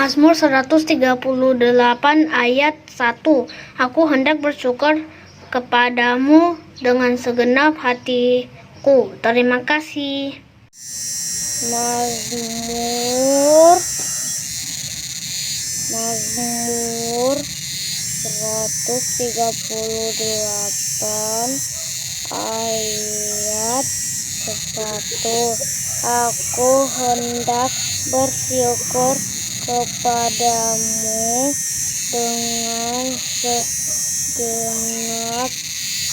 Mazmur 138 ayat 1. Aku hendak bersyukur kepadamu dengan segenap hatiku. Terima kasih. Mazmur 138 ayat 1. Aku hendak bersyukur kepadamu dengan segenap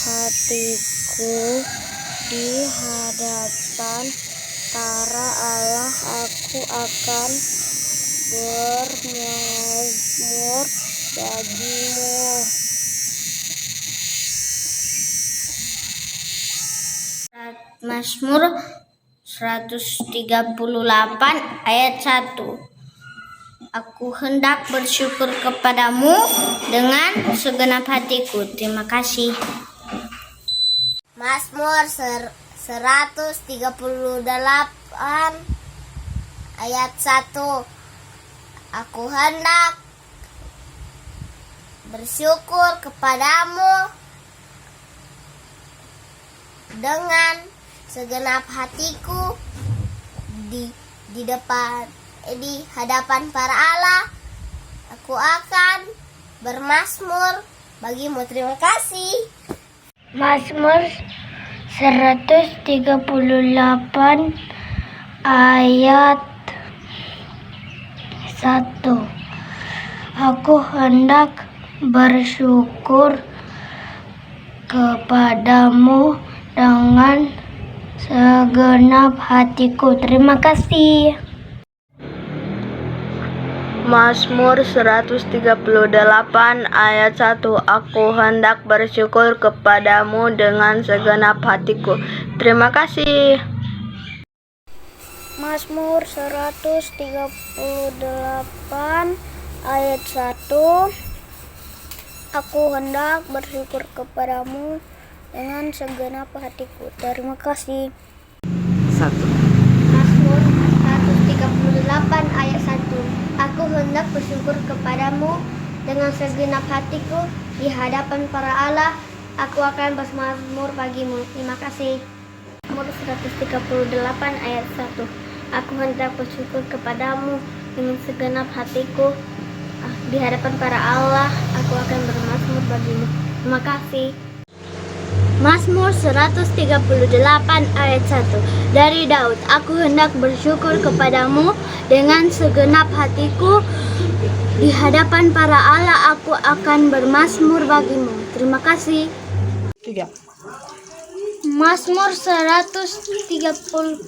hatiku di hadapan para Allah. Aku akan bermazmur bagimu. Mazmur 138 ayat 1. Aku hendak bersyukur kepadamu dengan segenap hatiku. Terima kasih. Mazmur 138 ayat 1. Aku hendak bersyukur kepadamu dengan segenap hatiku di hadapan para Allah. Aku akan bermazmur bagimu. Terima kasih. Mazmur 138 ayat 1. Aku hendak bersyukur kepadamu dengan segenap hatiku. Terima kasih. Mazmur 138 ayat 1. Aku hendak bersyukur kepadamu dengan segenap hatiku. Terima kasih. Mazmur 138 ayat 1. Aku hendak bersyukur kepadamu dengan segenap hatiku. Terima kasih. Mazmur 138 ayat 1. Aku hendak bersyukur kepadamu dengan segenap hatiku di hadapan para Allah. Aku akan bermazmur bagimu. Terima kasih. Mazmur 138 ayat 1. Aku hendak bersyukur kepadamu dengan segenap hatiku di hadapan para Allah. Aku akan bermazmur bagimu. Terima kasih. Mazmur 138 ayat 1. Dari Daud, aku hendak bersyukur kepadamu dengan segenap hatiku di hadapan para Allah. Aku akan bermazmur bagimu. Terima kasih. Mazmur 138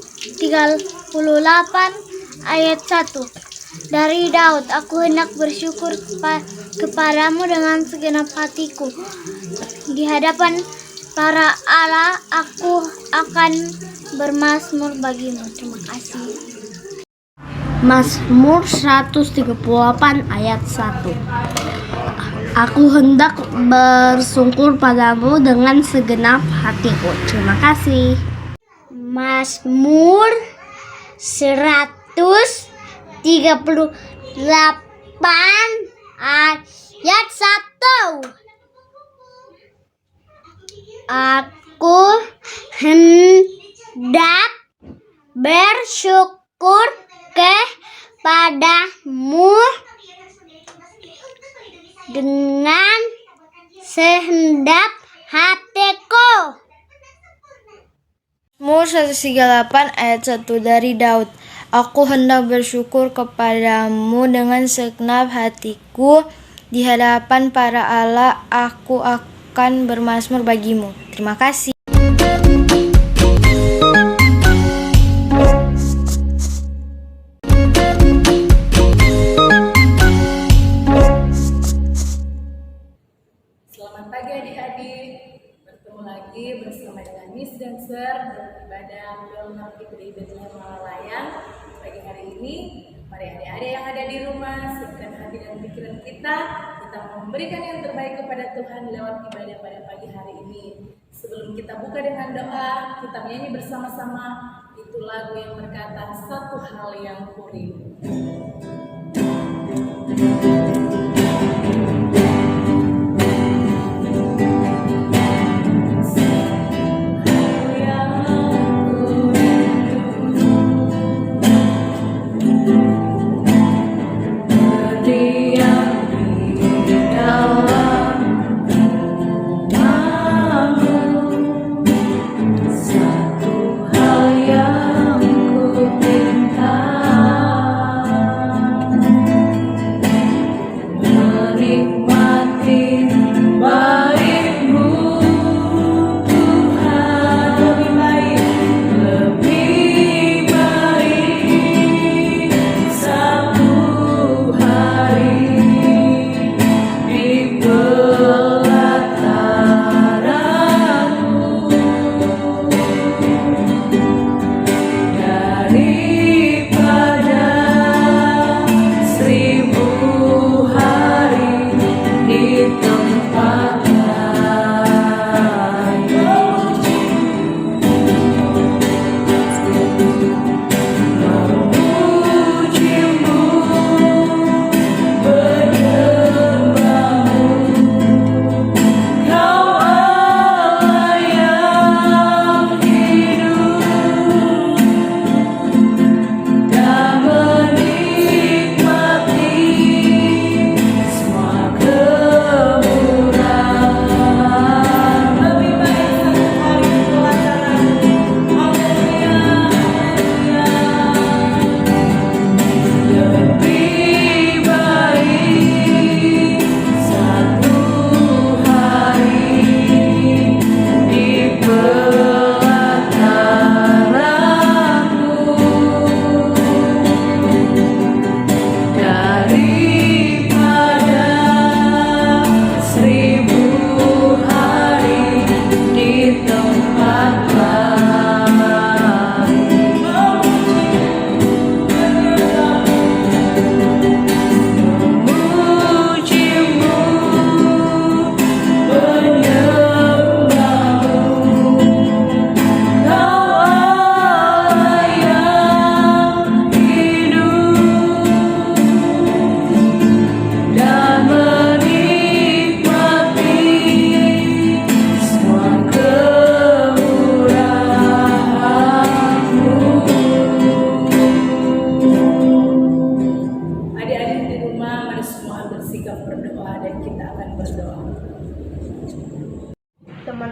ayat 1. Dari Daud, aku hendak bersyukur kepadamu dengan segenap hatiku di hadapan para Allah. Aku akan bermazmur bagimu. Terima kasih. Mazmur 138 ayat 1. Aku hendak bersyukur padamu dengan segenap hatiku. Terima kasih. Mazmur 138 ayat 1. Aku hendak bersyukur kepadamu dengan segenap hatiku. Mazmur 138 ayat 1 dari Daud. Aku hendak bersyukur kepadamu dengan segenap hatiku di hadapan para Allah. Aku akan bermazmur bagimu. Terima kasih. Selamat pagi adik-adik, bertemu lagi bersama dengan Miss Dancer beribadah Wilma Fitri Bethlehem Malalayang. Pagi hari ini, mari adik-adik yang ada di rumah, siapkan hati dan pikiran kita memberikan yang terbaik kepada Tuhan lewat ibadah pada pagi hari ini. Sebelum kita buka dengan doa, kita menyanyi bersama-sama itu lagu yang berkata satu hal yang ku rindu.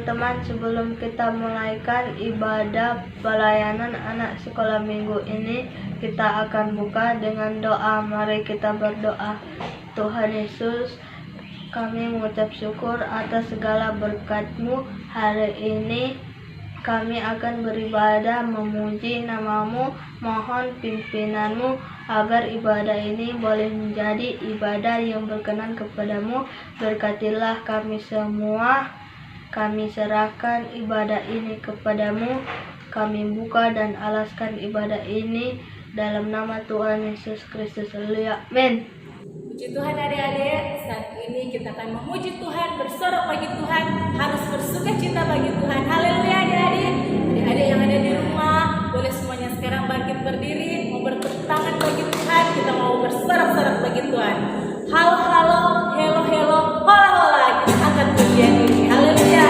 teman-teman, sebelum kita mulaikan ibadah pelayanan anak sekolah minggu ini, kita akan buka dengan doa. Mari kita berdoa. Tuhan Yesus, kami mengucap syukur atas segala berkat-Mu. Hari ini kami akan beribadah memuji nama-Mu. Mohon pimpinan-Mu agar ibadah ini boleh menjadi ibadah yang berkenan kepadamu. Berkatilah kami semua. Kami serahkan ibadah ini kepadamu. Kami buka dan alaskan ibadah ini dalam nama Tuhan Yesus Kristus. Amin. Puji Tuhan adik-adik, saat ini kita akan memuji Tuhan, bersorak bagi Tuhan, harus bersuka cita bagi Tuhan. Haleluya adik-adik. Adik-adik yang ada di rumah, boleh semuanya sekarang bangkit berdiri, mau bertepuk tangan bagi Tuhan, kita mau bersorak-sorak bagi Tuhan. Halo, halo, hello, hello, hola, hola. Kita angkat pujian ini. Haleluya.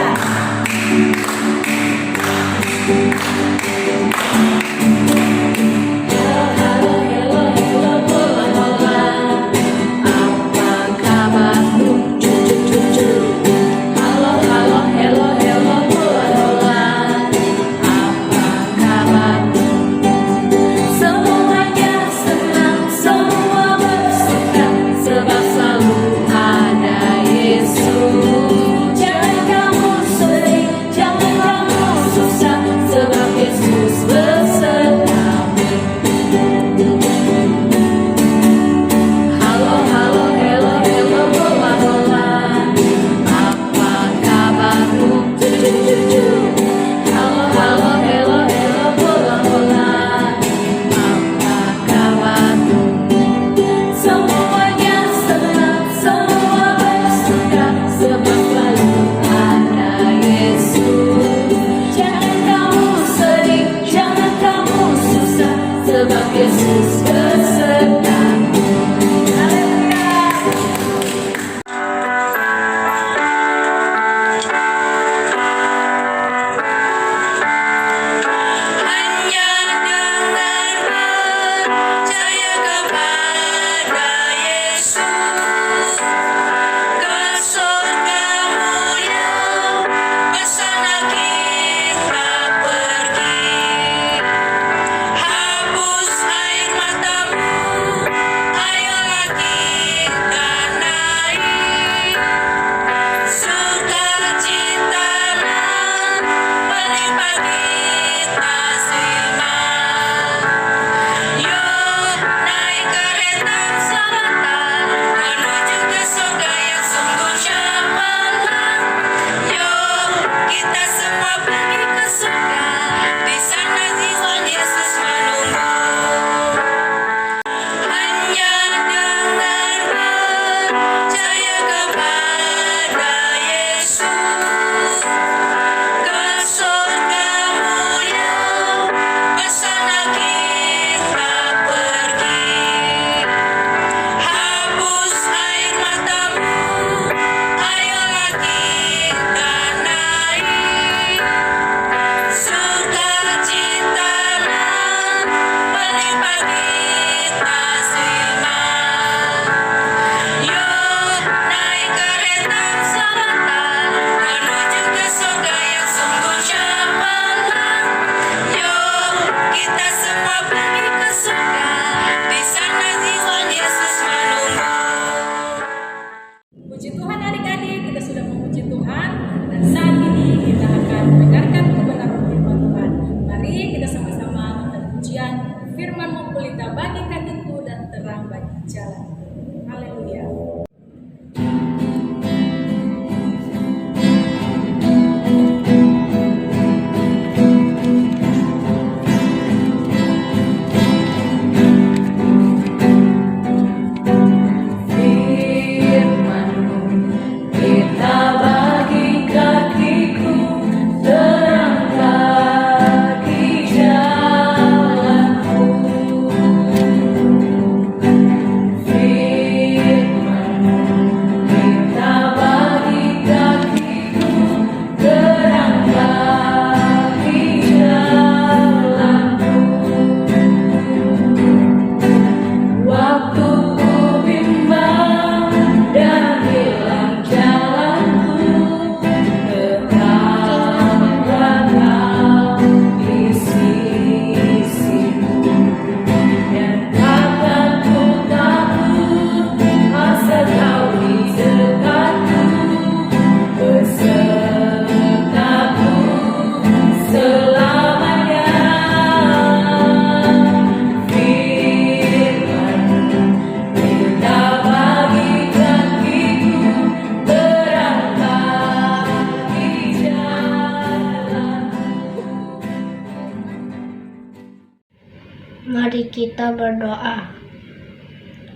kita berdoa.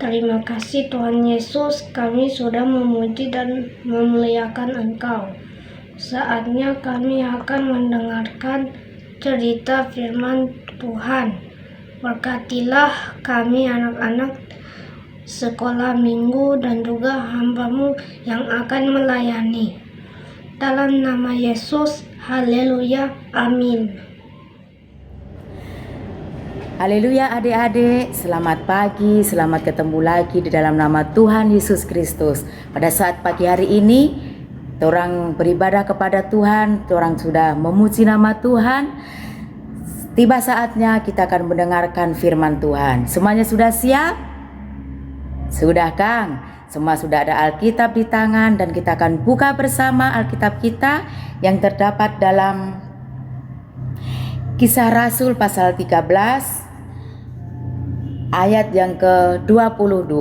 Terima kasih Tuhan Yesus, kami sudah memuji dan memuliakan Engkau. Saatnya kami akan mendengarkan cerita firman Tuhan. Berkatilah kami anak-anak sekolah minggu dan juga hamba-Mu yang akan melayani. Dalam nama Yesus, haleluya, amin. Haleluya adik-adik, selamat pagi, selamat ketemu lagi di dalam nama Tuhan Yesus Kristus. Pada saat pagi hari ini, orang beribadah kepada Tuhan, orang sudah memuji nama Tuhan. Tiba saatnya kita akan mendengarkan firman Tuhan. Semuanya sudah siap? Sudah Kang? Semua sudah ada Alkitab di tangan dan kita akan buka bersama Alkitab kita yang terdapat dalam Kisah Rasul pasal 13 ayat yang ke-22.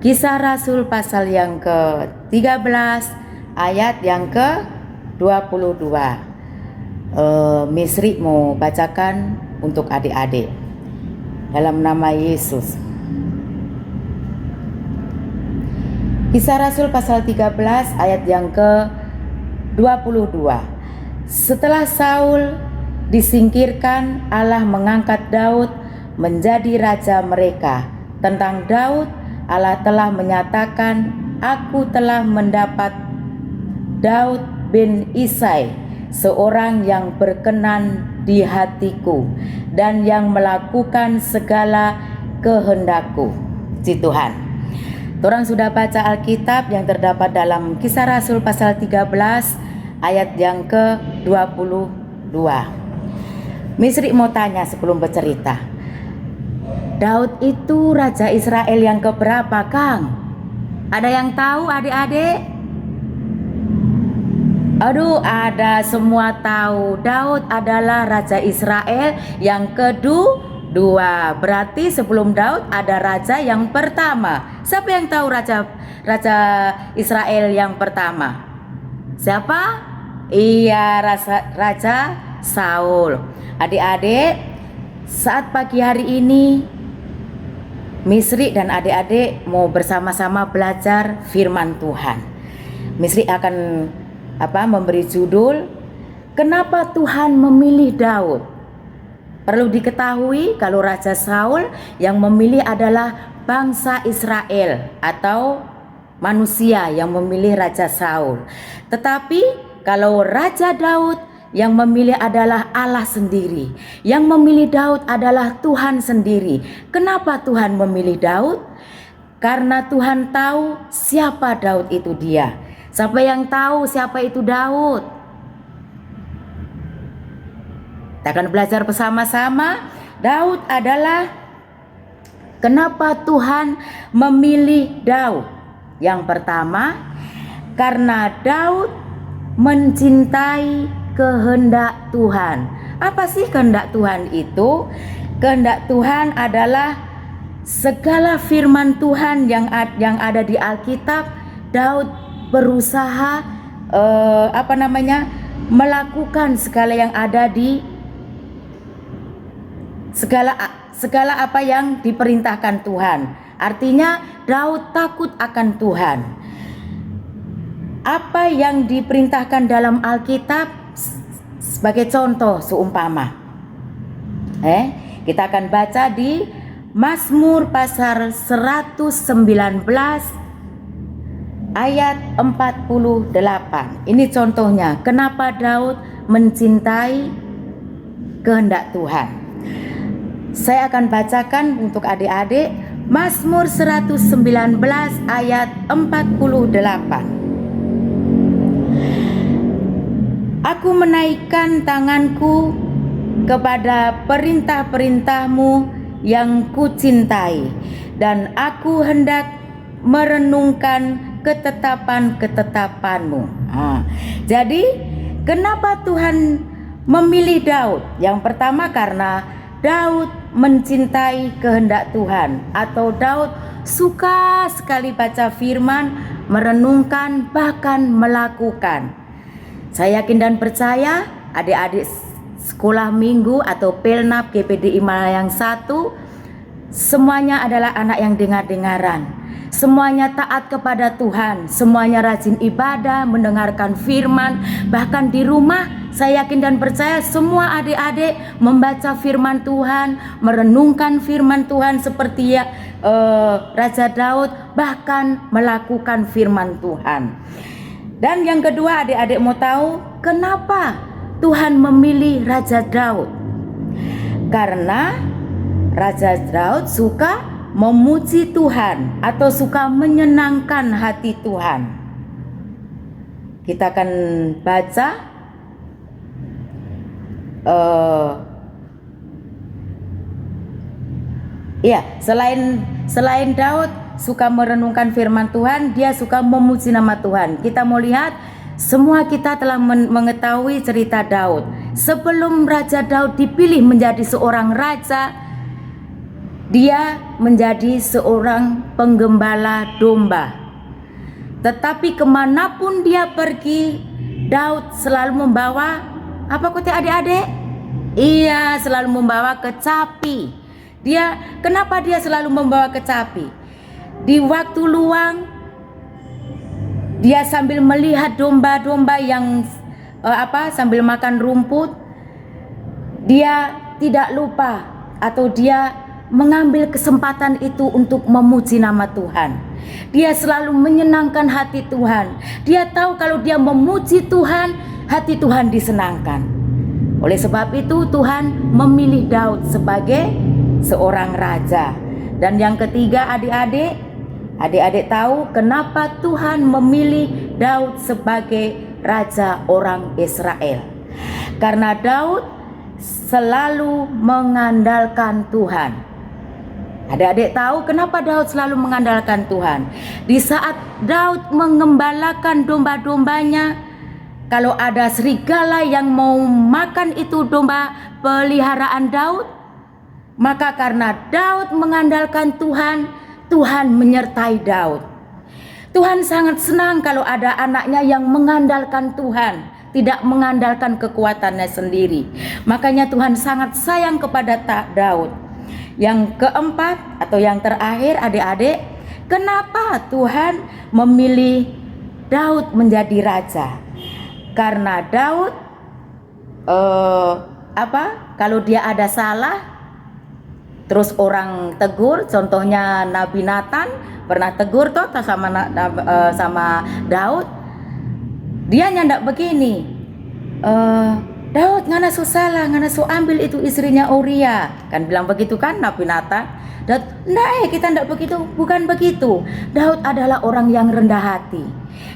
Kisah Rasul pasal yang ke-13 ayat yang ke-22. Misri mau bacakan untuk adik-adik dalam nama Yesus. Kisah Rasul pasal 13 ayat yang ke-22. Setelah Saul disingkirkan, Allah mengangkat Daud menjadi raja mereka. Tentang Daud, Allah telah menyatakan, "Aku telah mendapat Daud bin Isai, seorang yang berkenan di hatiku dan yang melakukan segala kehendakku." Puji Tuhan. Orang sudah baca Alkitab yang terdapat dalam Kisah Rasul pasal 13 ayat yang ke-22. Misri mau tanya sebelum bercerita. Daud itu raja Israel yang keberapa, Kang? Ada yang tahu adik-adik? Aduh, ada semua tahu. Daud adalah raja Israel yang kedua. Berarti sebelum Daud ada raja yang pertama. Siapa yang tahu raja Israel yang pertama? Siapa? Iya, raja Saul. Adik-adik, saat pagi hari ini Misri dan adik-adik mau bersama-sama belajar firman Tuhan. Misri akan memberi judul, Kenapa Tuhan memilih Daud? Perlu diketahui kalau Raja Saul yang memilih adalah bangsa Israel atau manusia yang memilih Raja Saul. Tetapi kalau Raja Daud yang memilih adalah Allah sendiri. Yang memilih Daud adalah Tuhan sendiri. Kenapa Tuhan memilih Daud? Karena Tuhan tahu siapa Daud itu dia. Siapa yang tahu siapa itu Daud? Kita akan belajar bersama-sama. Daud adalah, kenapa Tuhan memilih Daud? Yang pertama, karena Daud mencintai kehendak Tuhan. Apa sih kehendak Tuhan itu? Kehendak Tuhan adalah segala firman Tuhan yang ada di Alkitab. Daud berusaha melakukan segala yang ada di segala apa yang diperintahkan Tuhan. Artinya Daud takut akan Tuhan. Apa yang diperintahkan dalam Alkitab sebagai contoh seumpama. Kita akan baca di Mazmur pasal 119 ayat 48. Ini contohnya kenapa Daud mencintai kehendak Tuhan. Saya akan bacakan untuk adik-adik Mazmur 119 ayat 48. Aku menaikkan tanganku kepada perintah-perintah-Mu yang kucintai, dan aku hendak merenungkan ketetapan-ketetapan-Mu. Jadi, kenapa Tuhan memilih Daud? Yang pertama karena Daud mencintai kehendak Tuhan, atau Daud suka sekali baca firman, merenungkan, bahkan melakukan. Saya yakin dan percaya adik-adik sekolah minggu atau Pelnap GPDI Malayang 1, semuanya adalah anak yang dengar-dengaran. Semuanya taat kepada Tuhan, semuanya rajin ibadah, mendengarkan firman. Bahkan di rumah saya yakin dan percaya semua adik-adik membaca firman Tuhan, merenungkan firman Tuhan seperti Raja Daud, bahkan melakukan firman Tuhan. Dan yang kedua, adik-adik mau tahu kenapa Tuhan memilih Raja Daud? Karena Raja Daud suka memuji Tuhan atau suka menyenangkan hati Tuhan. Kita akan baca selain Daud suka merenungkan firman Tuhan, dia suka memuji nama Tuhan. Kita mau lihat, semua kita telah mengetahui cerita Daud. Sebelum Raja Daud dipilih menjadi seorang raja, dia menjadi seorang penggembala domba. Tetapi kemanapun dia pergi, Daud selalu membawa apa kata adik-adik? Iya, selalu membawa kecapi. Kenapa dia selalu membawa kecapi? Di waktu luang, dia sambil melihat domba-domba yang sambil makan rumput, dia tidak lupa atau dia mengambil kesempatan itu untuk memuji nama Tuhan. Dia selalu menyenangkan hati Tuhan. Dia tahu kalau dia memuji Tuhan, hati Tuhan disenangkan. Oleh sebab itu Tuhan memilih Daud sebagai seorang raja. Dan yang ketiga, adik-adik tahu kenapa Tuhan memilih Daud sebagai raja orang Israel? Karena Daud selalu mengandalkan Tuhan. Adik-adik tahu kenapa Daud selalu mengandalkan Tuhan? Di saat Daud mengembalakan domba-dombanya, kalau ada serigala yang mau makan itu domba peliharaan Daud, maka karena Daud mengandalkan Tuhan, Tuhan menyertai Daud. Tuhan sangat senang kalau ada anaknya yang mengandalkan Tuhan, tidak mengandalkan kekuatannya sendiri. Makanya Tuhan sangat sayang kepada Daud. Yang keempat atau yang terakhir, adik-adik, kenapa Tuhan memilih Daud menjadi raja? Karena Daud kalau dia ada salah, terus orang tegur, contohnya Nabi Nathan pernah tegur sama Daud, dia nyandak begini, Daud ngana so salah, ngana so ambil itu istrinya Uria, kan bilang begitu kan Nabi Nathan. Daud, kita tidak begitu, bukan begitu. Daud adalah orang yang rendah hati.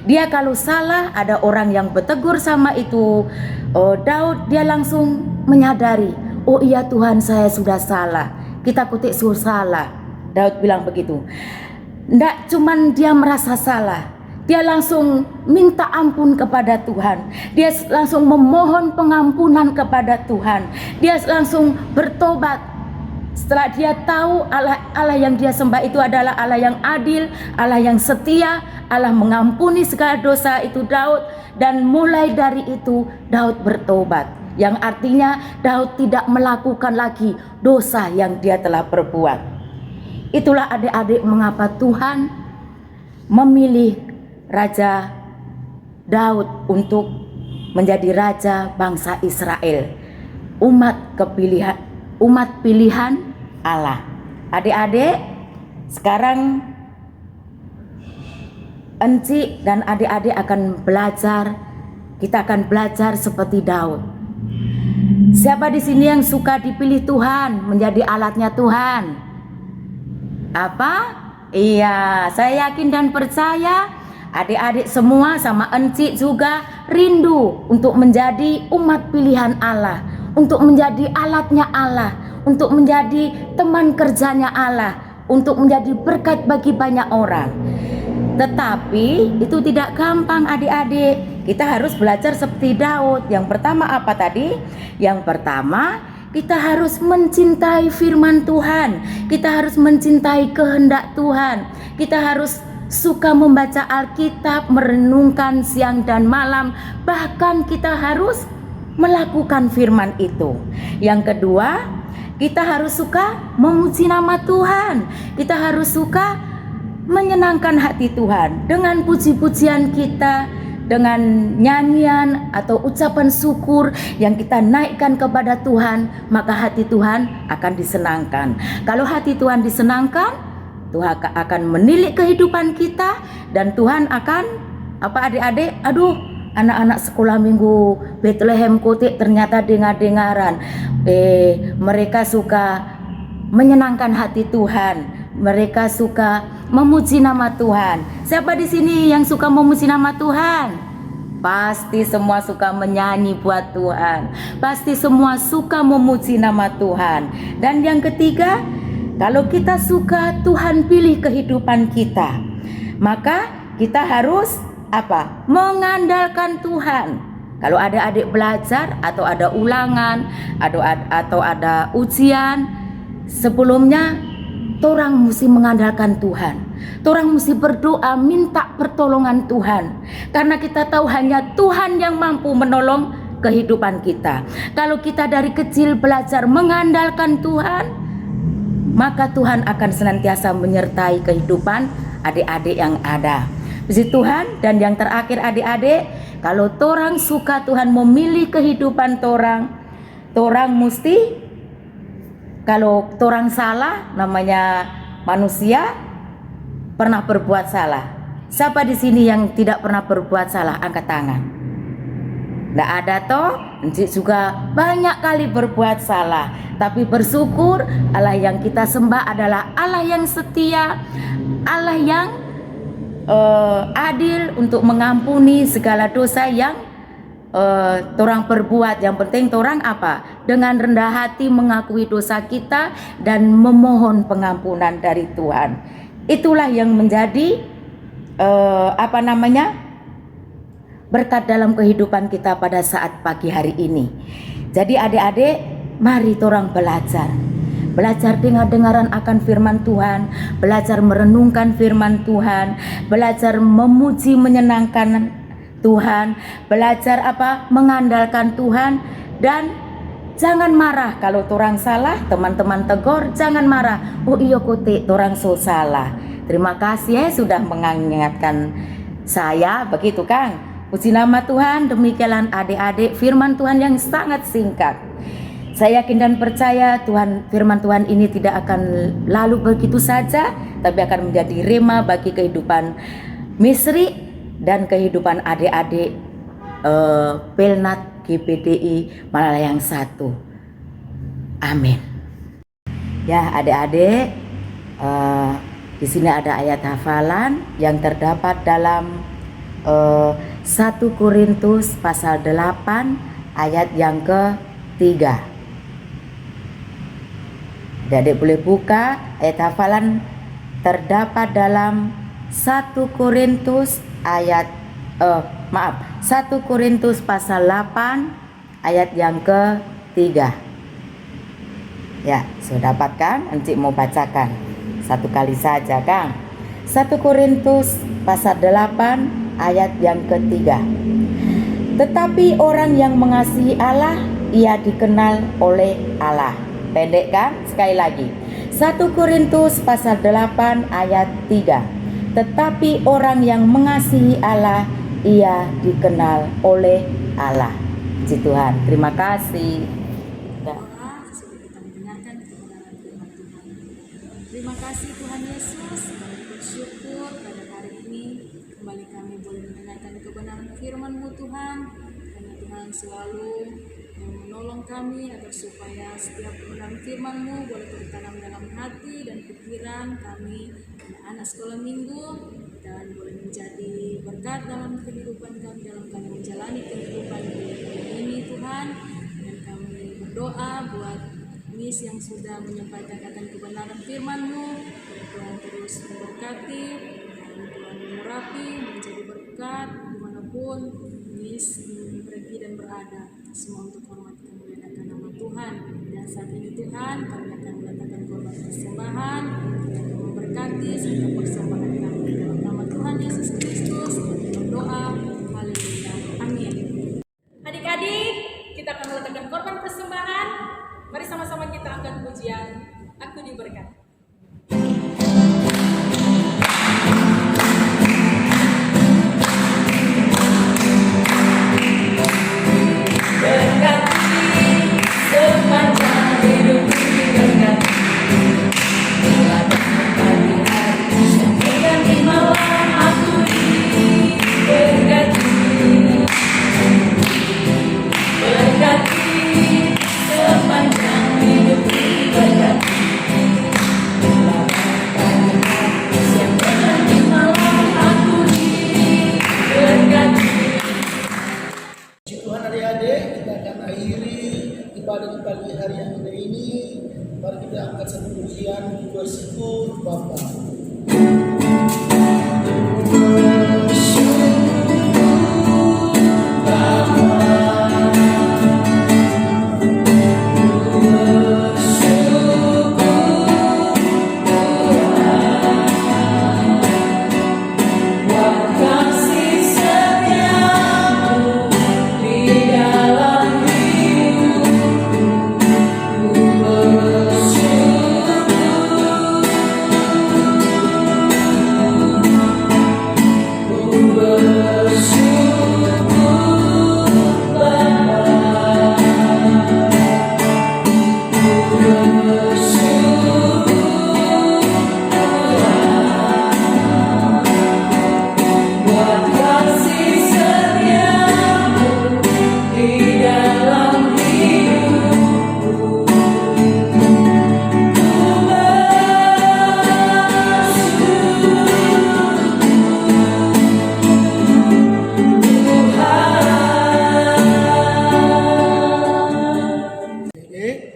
Dia kalau salah, ada orang yang bertegur sama itu Daud, dia langsung menyadari, oh iya Tuhan, saya sudah salah, kita kutik salah. Daud bilang begitu. Tidak cuman dia merasa salah, dia langsung minta ampun kepada Tuhan. Dia langsung memohon pengampunan kepada Tuhan. Dia langsung bertobat. Setelah dia tahu Allah yang dia sembah itu adalah Allah yang adil, Allah yang setia, Allah mengampuni segala dosa itu Daud. Dan mulai dari itu Daud bertobat. Yang artinya Daud tidak melakukan lagi dosa yang dia telah perbuat. Itulah adik-adik mengapa Tuhan memilih Raja Daud untuk menjadi raja bangsa Israel, umat pilihan Allah. Adik-adik, sekarang Enci dan adik-adik akan belajar, kita akan belajar seperti Daud. Siapa di sini yang suka dipilih Tuhan menjadi alatnya Tuhan? Apa? Iya, saya yakin dan percaya adik-adik semua sama Enci juga rindu untuk menjadi umat pilihan Allah, untuk menjadi alatnya Allah, untuk menjadi teman kerjanya Allah, untuk menjadi berkat bagi banyak orang. Tetapi itu tidak gampang adik-adik. Kita harus belajar seperti Daud. Yang pertama apa tadi? Yang pertama, kita harus mencintai firman Tuhan. Kita harus mencintai kehendak Tuhan. Kita harus suka membaca Alkitab, merenungkan siang dan malam. Bahkan kita harus melakukan firman itu. Yang kedua, kita harus suka memuji nama Tuhan. Kita harus suka menyenangkan hati Tuhan dengan puji-pujian kita, dengan nyanyian atau ucapan syukur yang kita naikkan kepada Tuhan, maka hati Tuhan akan disenangkan. Kalau hati Tuhan disenangkan, Tuhan akan menilik kehidupan kita, dan Tuhan akan adik-adik, anak-anak sekolah minggu Bethlehem Kotik ternyata dengar-dengaran mereka suka menyenangkan hati Tuhan, mereka suka memuji nama Tuhan. Siapa di sini yang suka memuji nama Tuhan? Pasti semua suka menyanyi buat Tuhan. Pasti semua suka memuji nama Tuhan. Dan yang ketiga, kalau kita suka Tuhan pilih kehidupan kita, maka kita harus mengandalkan Tuhan. Kalau ada adik belajar atau ada ulangan atau ada ujian, sebelumnya torang mesti mengandalkan Tuhan. Torang mesti berdoa minta pertolongan Tuhan. Karena kita tahu hanya Tuhan yang mampu menolong kehidupan kita. Kalau kita dari kecil belajar mengandalkan Tuhan, maka Tuhan akan senantiasa menyertai kehidupan adik-adik yang ada. Puji Tuhan. Dan yang terakhir adik-adik, kalau torang suka Tuhan memilih kehidupan torang mesti, kalau torang salah, namanya manusia, pernah berbuat salah. Siapa di sini yang tidak pernah berbuat salah? Angkat tangan. Nggak ada toh? Encik juga banyak kali berbuat salah. Tapi bersyukur Allah yang kita sembah adalah Allah yang setia, Allah yang adil untuk mengampuni segala dosa yang torang perbuat. Yang penting torang dengan rendah hati mengakui dosa kita dan memohon pengampunan dari Tuhan. Itulah yang menjadi berkat dalam kehidupan kita pada saat pagi hari ini. Jadi adik-adik, mari torang belajar dengar-dengaran akan firman Tuhan, belajar merenungkan firman Tuhan, belajar memuji menyenangkan Tuhan, belajar mengandalkan Tuhan. Dan jangan marah kalau torang salah, teman-teman tegur, jangan marah. Oh iya kote, torang so salah. Terima kasih sudah mengingatkan saya, begitu Kang. Puji nama Tuhan. Demikianlah adik-adik firman Tuhan yang sangat singkat. Saya yakin dan percaya firman Tuhan ini tidak akan lalu begitu saja, tapi akan menjadi rema bagi kehidupan Misri dan kehidupan adik-adik Pelnat GPDI Malalayang 1. Amin. Ya adik-adik, di sini ada ayat hafalan yang terdapat dalam 1 Korintus pasal 8 ayat yang ke-3. Adik boleh buka ayat hafalan terdapat dalam 1 Korintus 1 Korintus pasal 8 ayat yang ke-3. Ya, sudah dapat kan? Encik mau bacakan satu kali saja, Kang. 1 Korintus pasal 8 ayat yang ke-3. Tetapi orang yang mengasihi Allah, ia dikenal oleh Allah. Pendek kan? Sekali lagi. 1 Korintus pasal 8 ayat 3. Tetapi orang yang mengasihi Allah, ia dikenal oleh Allah. Puji Tuhan. Terima kasih. Terima kasih Tuhan Yesus. Kami bersyukur pada hari ini kembali kami boleh mendengarkan kebenaran firman-Mu Tuhan. Karena Tuhan selalu yang menolong kami agar supaya setiap kebenaran firman-Mu boleh tertanam dalam hati dan pikiran kami, anak sekolah minggu, dan boleh menjadi berkat dalam kehidupan kami, dalam kami menjalani kehidupan ini Tuhan. Dan kami berdoa buat Miss yang sudah menyampaikan kebenaran firman-Mu, Tuhan terus memberkati, dan Tuhan mengurapi, menjadi berkat dimanapun Miss pergi dan berada. Semua untuk hormat kemuliaan nama Tuhan. Dan saat ini Tuhan, kami akan meletakkan korban persembahan yang memberkati setiap persembahan kami dalam nama Tuhan Yesus Kristus. Kami berdoa, haleluya, amin. Adik-adik, kita diberkati. Puji Tuhan adik-adik, kita akan akhiri ibadah di pagi hari yang indah ini. Mari kita angkat satu pujian bersyukur Bapa.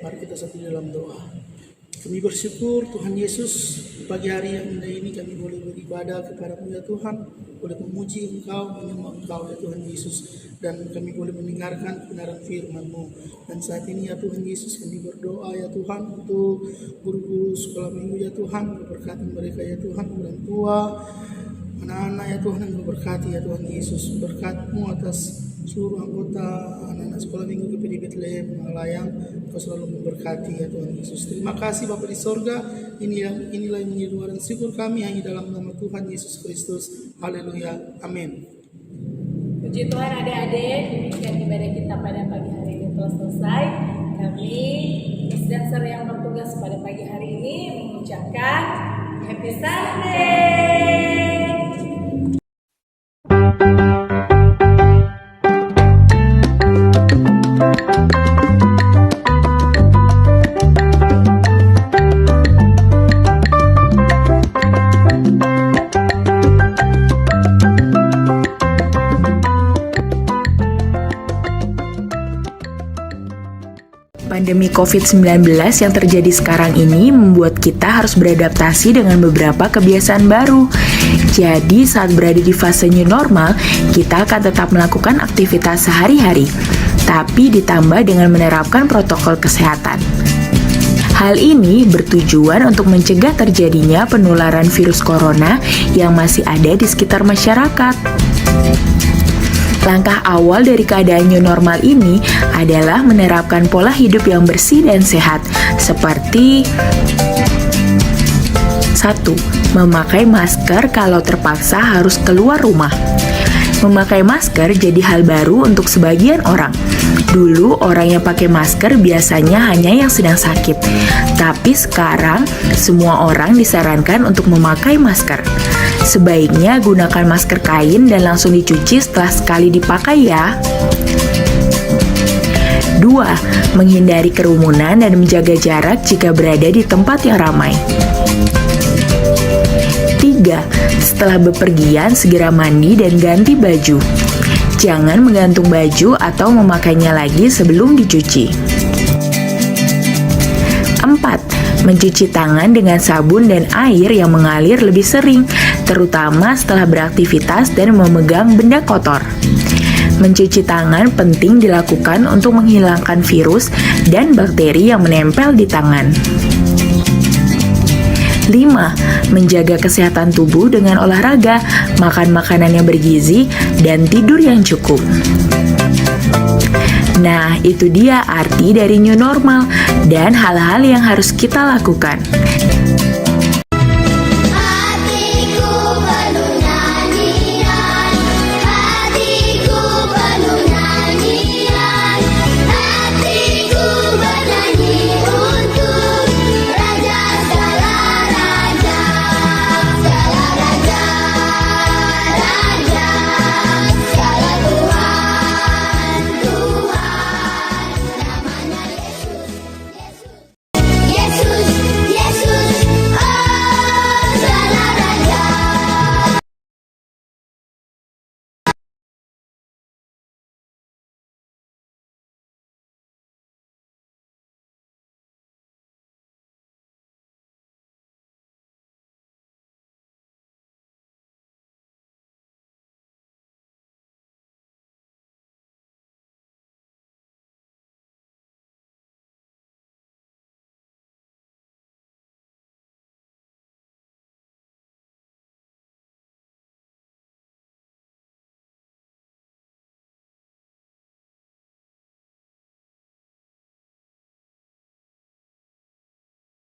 Mari kita satu dalam doa. Kami bersyukur Tuhan Yesus, pagi hari yang indah ini kami boleh beribadah kepada-Mu ya Tuhan, boleh memuji Engkau, menyembah Engkau ya Tuhan Yesus, dan kami boleh mendengarkan kebenaran firman-Mu. Dan saat ini ya Tuhan Yesus, kami berdoa ya Tuhan untuk guru-guru sekolah minggu ya Tuhan, berkati mereka ya Tuhan, orang tua, anak-anak ya Tuhan, yang berkati ya Tuhan Yesus, berkat-Mu atas seluruh anggota anak-anak sekolah minggu GPD Bethlehem Malayang, Kau selalu memberkati ya Tuhan Yesus. Terima kasih Bapa di sorga, inilah yang menjadi doa dan syukur kami hanya dalam nama Tuhan Yesus Kristus. Haleluya, amin. Puji Tuhan adik-adik, demikian ibadah kita pada pagi hari ini telah selesai. Kami, Miss Dancer yang bertugas pada pagi hari ini mengucapkan Happy Sunday. Pandemi COVID-19 yang terjadi sekarang ini membuat kita harus beradaptasi dengan beberapa kebiasaan baru. Jadi saat berada di fase new normal, kita akan tetap melakukan aktivitas sehari-hari, tapi ditambah dengan menerapkan protokol kesehatan. Hal ini bertujuan untuk mencegah terjadinya penularan virus corona yang masih ada di sekitar masyarakat. Langkah awal dari keadaan new normal ini adalah menerapkan pola hidup yang bersih dan sehat, seperti 1. Memakai masker kalau terpaksa harus keluar rumah. Memakai masker jadi hal baru untuk sebagian orang. Dulu orang yang pakai masker biasanya hanya yang sedang sakit, tapi sekarang semua orang disarankan untuk memakai masker. Sebaiknya gunakan masker kain dan langsung dicuci setelah sekali dipakai ya. 2. Menghindari kerumunan dan menjaga jarak jika berada di tempat yang ramai. 3. Setelah bepergian, segera mandi dan ganti baju. Jangan menggantung baju atau memakainya lagi sebelum dicuci. 4. Mencuci tangan dengan sabun dan air yang mengalir lebih sering, terutama setelah beraktivitas dan memegang benda kotor. Mencuci tangan penting dilakukan untuk menghilangkan virus dan bakteri yang menempel di tangan. 5. Menjaga kesehatan tubuh dengan olahraga, makan makanan yang bergizi, dan tidur yang cukup. Nah, itu dia arti dari new normal. dan hal-hal yang harus kita lakukan.